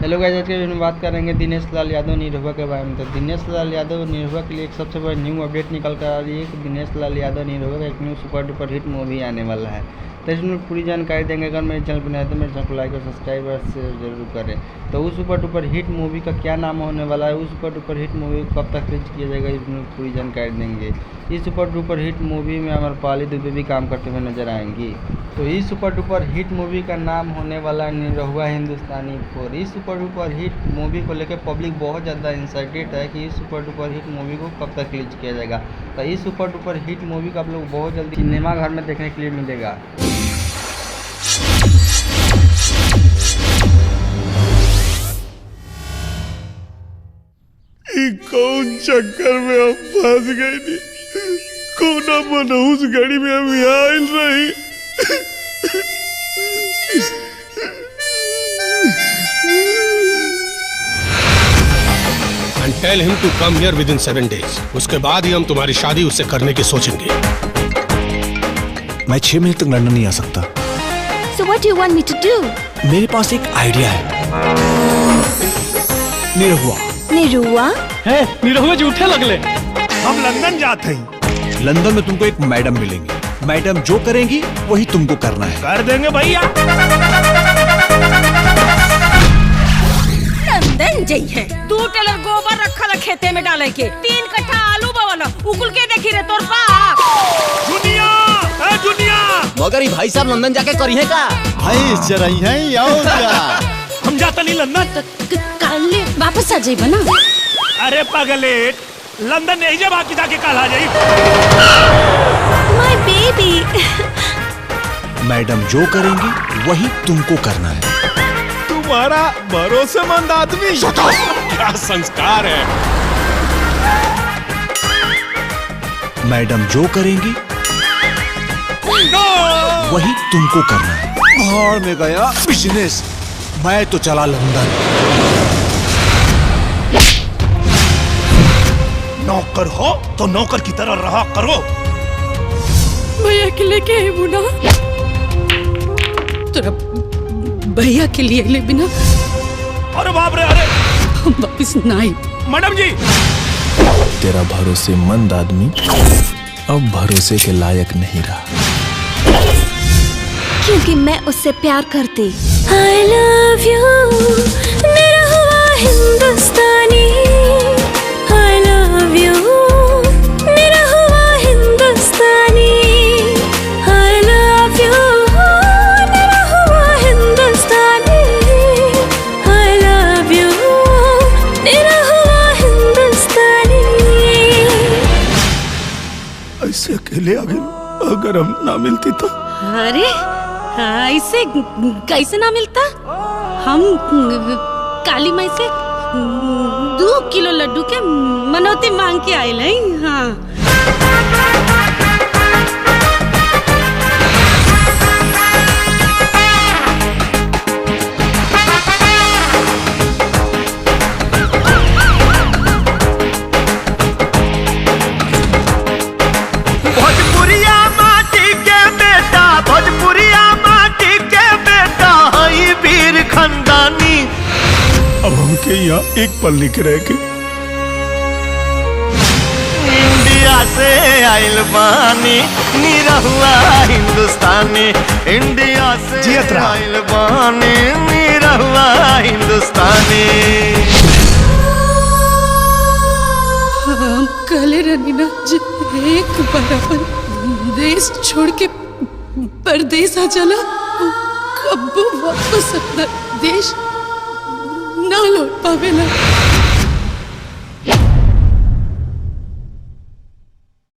Hello guys, आज के video में बात करेंगे दिनेश लाल यादव निरहुआ के बारे में। तो दिनेश लाल यादव निरहुआ के लिए एक सबसे बड़ी न्यू अपडेट निकल कर आ रही है कि दिनेश लाल यादव निरहुआ का एक new super duper hit movie आने वाला है। तो इसमें पूरी जानकारी देंगे। अगर मेरे चैनल पर नए तो मेरे चैनल को लाइक और सब्सक्राइब जरूर करें। तो उस सुपर डुपर हिट मूवी का क्या नाम होने वाला है, उस सुपर डुपर हिट मूवी को कब तक रिलीज किया जाएगा, इसमें पूरी जानकारी देंगे। इस सुपर डुपर हिट मूवी में अमरपाली दुबे भी काम करते हुए नजर आएंगी। तो इस सुपर डुपर हिट मूवी का नाम होने वाला निरहुआ हिंदुस्तानी 4। इस सुपर डुपर हिट मूवी को लेकर पब्लिक बहुत ज़्यादा एक्साइटेड है कि इस सुपर डुपर हिट मूवी को कब तक रिलीज किया जाएगा। तो इस सुपर डुपर हिट मूवी का आप लोग बहुत जल्दी सिनेमा घर में देखने के लिए मिलेगा। कौन चक्कर में हम फंस गए नी, कोना मनहूस गाड़ी में हम आयल रही। And tell him to come here within 7 days. उसके बाद ही हम तुम्हारी शादी उससे करने की सोचेंगे। मैं 6 महीने तक लंदन नहीं आ सकता। So what do you want me to do? मेरे पास एक आइडिया है। निरहुआ है, निरहुआ झूठे लगले। हम लंदन जाते हैं। लंदन में तुमको एक मैडम मिलेंगी। मैडम जो करेंगी वही तुमको करना है। कर देंगे भैया। लंदन जई है 2 टेलर गोबर रखल खेते में डाले के 3 कट्ठा आलू बवल उकुल के देखी रे तोर बाप। दुनिया है दुनिया। मगर ये भाई साहब लंदन जाके करी है का? भाई चरई है और क्या? हम जाता नहीं लंदन। कल वापस आ जाइए ना। अरे पगलेट, लंदन नहीं जब आके जाके कल आ जाई। My baby। मैडम जो करेंगी वही तुमको करना है। तुम्हारा भरोसेमंद आदमी। क्या संस्कार है। मैडम जो करेंगी वही तुमको करना है। भाड़ में गया बिजनेस, मैं तो चला लंदन। नौकर हो तो नौकर की तरह रहा करो। भैया के लिए के बुना तोरा भैया के लिए ले बिना। अरे बाप रे, अरे वापिस नहीं। मैडम जी, तेरा भरोसेमंद आदमी अब भरोसे के लायक नहीं रहा, क्योंकि मैं उससे प्यार करती। I love you Nirahua Hindustani. I love you Nirahua Hindustani. I love you Nirahua Hindustani. I love you Nirahua हिंदुस्तानी। ऐसे अकेले आगे अगर हम ना मिलती तो। अरे ऐसे कैसे ना मिलता? हम काली माई से 2 किलो लड्डू के मनौती मांग के आए हैं। हाँ, भोजपुरिया माटी के बेटा, भोजपुरिया माटी के बेटा, हई वीर खंडानी। अब हमके यहाँ एक पल लिख रहे कि इंडिया से आइल बानी निरहुआ हिंदुस्तानी। इंडिया से आइल बानी निरहुआ हिंदुस्तानी। हम कहले रहनी ना जे एक बार अपन देश छोड़ के परदेस आ जाला, कब्बो वापस अपना देश ना लौट पावेला।